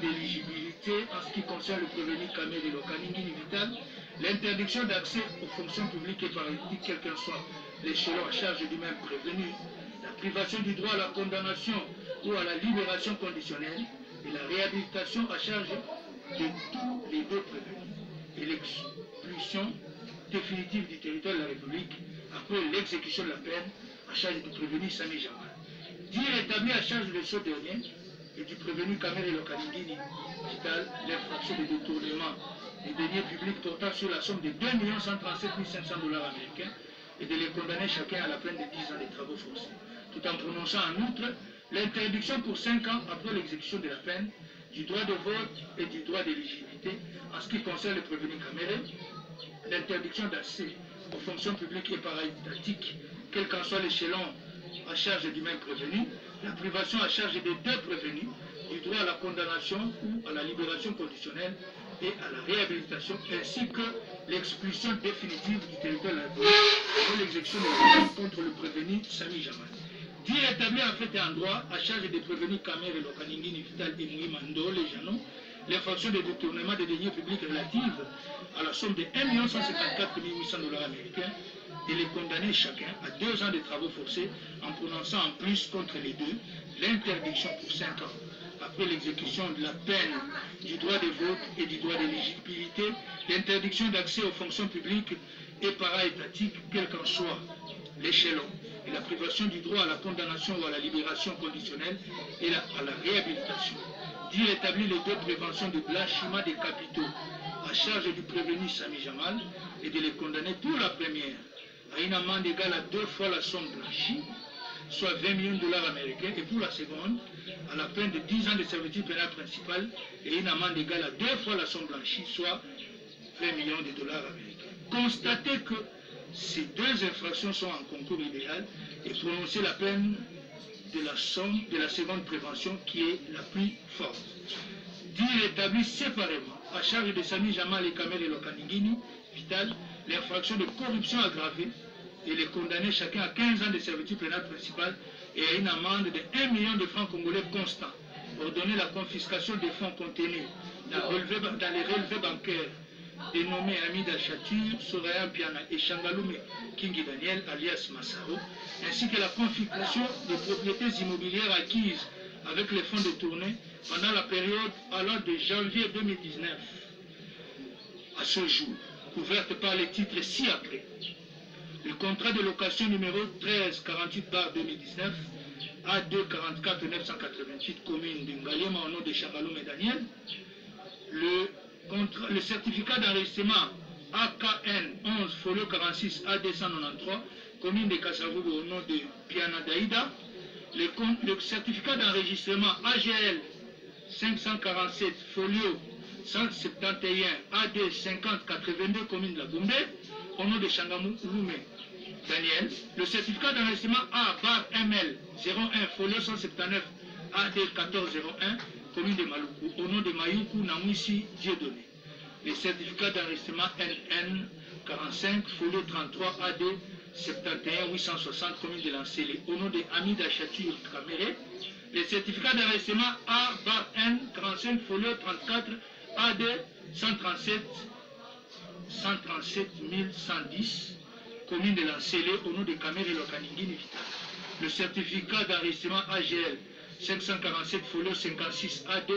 d'éligibilité en ce qui concerne le prévenu Kamere Lokaningini Vital, l'interdiction d'accès aux fonctions publiques et politiques, quel qu'en soit l'échelon à charge du même prévenu, la privation du droit à la condamnation ou à la libération conditionnelle et la réhabilitation à charge de tous les deux prévenus et l'expulsion définitive du territoire de la République après l'exécution de la peine à charge du prévenu Sami Jamal. Dire établi à charge de ce dernier et du prévenu Kamere Lokaningini Vital l'infraction de détournement des deniers publics portant sur la somme de 2 137 500 $ américains et de les condamner chacun à la peine de 10 ans de travaux forcés, tout en prononçant en outre l'interdiction pour 5 ans après l'exécution de la peine du droit de vote et du droit d'éligibilité en ce qui concerne le prévenu Kamere, l'interdiction d'accès aux fonctions publiques et paraétatiques, quel qu'en soit l'échelon à charge du même prévenu, la privation à charge des deux prévenus du droit à la condamnation ou à la libération conditionnelle et à la réhabilitation, ainsi que l'expulsion définitive du territoire de la République pour l'exécution de la peine contre le prévenu Sami Jamal. Dit établi en fait et en droit à charge des prévenus Kamere Lokaningini Vital et Moui Mando, les Janon, l'infraction de détournement des deniers publics relative à la somme de 1 154 800 $ américains et les condamner chacun à 2 ans de travaux forcés en prononçant en plus contre les deux l'interdiction pour 5 ans après l'exécution de la peine du droit de vote et du droit d'éligibilité, l'interdiction d'accès aux fonctions publiques et paraétatiques, quel qu'en soit l'échelon, et la privation du droit à la condamnation ou à la libération conditionnelle et à la réhabilitation. Dire établir les deux préventions de blanchiment des capitaux à charge du prévenu Sami Jamal et de les condamner pour la première à une amende égale à 2 fois la somme blanchie, soit 20 millions de $ américains, et pour la seconde, à la peine de 10 ans de servitude pénale principale et une amende égale à 2 fois la somme blanchie, soit 20 millions de $ américains. Constatez que ces deux infractions sont en concours idéal et prononcer la peine de la somme de la seconde prévention qui est la plus forte. Dire établi séparément à charge de Sami Jamal et Kamere Lokaningini Vital l'infraction de corruption aggravée et les condamner chacun à 15 ans de servitude pénale principale et à une amende de 1 million de francs congolais constants. Ordonner la confiscation des fonds contenus dans les relevés bancaires dénommés Amida Chatur, Soraya Piana et Shangalume Kingi Daniel alias Massaro, ainsi que la confiscation des propriétés immobilières acquises avec les fonds détournés pendant la période allant de janvier 2019 à ce jour, couverte par les titres ci-après. Le contrat de location numéro 1348/2019 A2 44 988 commune de Ngaliema au nom de Shangalume et Daniel. Le certificat d'enregistrement AKN 11 folio 46 A293 commune de Kasavubu au nom de Piana Daïda. Le certificat d'enregistrement AGL 547 folio 171 AD 50 82 commune de la Gombe au nom de Shangalume Daniel. Le certificat d'enregistrement A/ML 01 folio 179 AD 1401 commune de Maluku au nom de Mayuku Namwisi Dieudonné. Les certificats d'enregistrement NN 45 folio 33 AD 71 860 commune de Lancélé au nom de Amida Chatur Kamere. Les certificats d'enregistrement A/N 45 folio 34 AD 137 110 commune de Lancélé au nom de Kamere Lokaningini Vital. Le certificat d'enregistrement AGL 547 folio 56 AD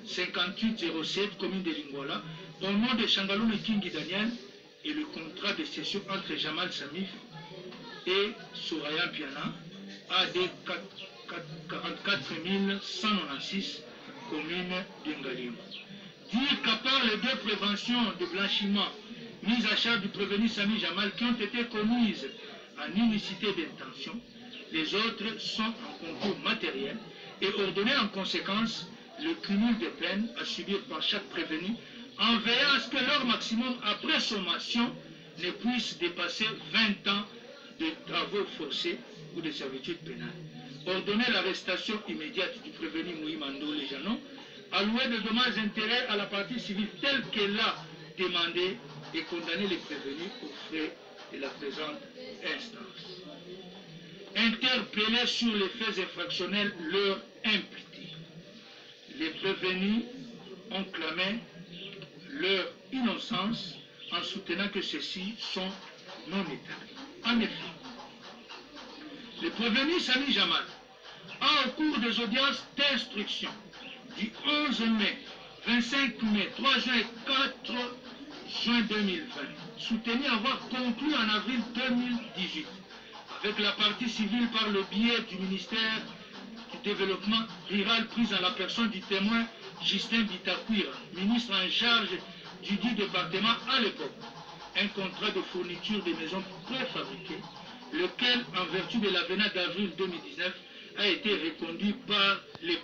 5807 commune de Lingwala au nom de Shangalume Kingi Daniel et le contrat de cession entre Jamal Samif et Soraya Piana AD 44 196 commune de Ngaliema. Dire qu'à part les deux préventions de blanchiment mises à charge du prévenu Sami Jamal qui ont été commises en unicité d'intention, les autres sont en concours matériel et ordonner en conséquence le cumul de peines à subir par chaque prévenu en veillant à ce que leur maximum après sommation ne puisse dépasser 20 ans de travaux forcés ou de servitude pénale. Ordonner l'arrestation immédiate du prévenu Mouimando Lejano, allouer de dommages intérêts à la partie civile telle qu'elle l'a demandé et condamner les prévenus aux frais de la présente instance. Interpeller sur les faits infractionnels leur imputés. Les prévenus ont clamé leur innocence en soutenant que ceux-ci sont non établis. En effet, le prévenu Sani Jamal a, au cours des audiences d'instruction du 11 mai, 25 mai, 3 juin et 4 juin 2020, soutenu avoir conclu en avril 2018 avec la partie civile par le biais du ministère du Développement rural prise en la personne du témoin Justin Bitakwira, ministre en charge du dit département à l'époque, un contrat de fourniture de maisons préfabriquées, lequel, en vertu de l'avenant d'avril 2019, a été reconduit par les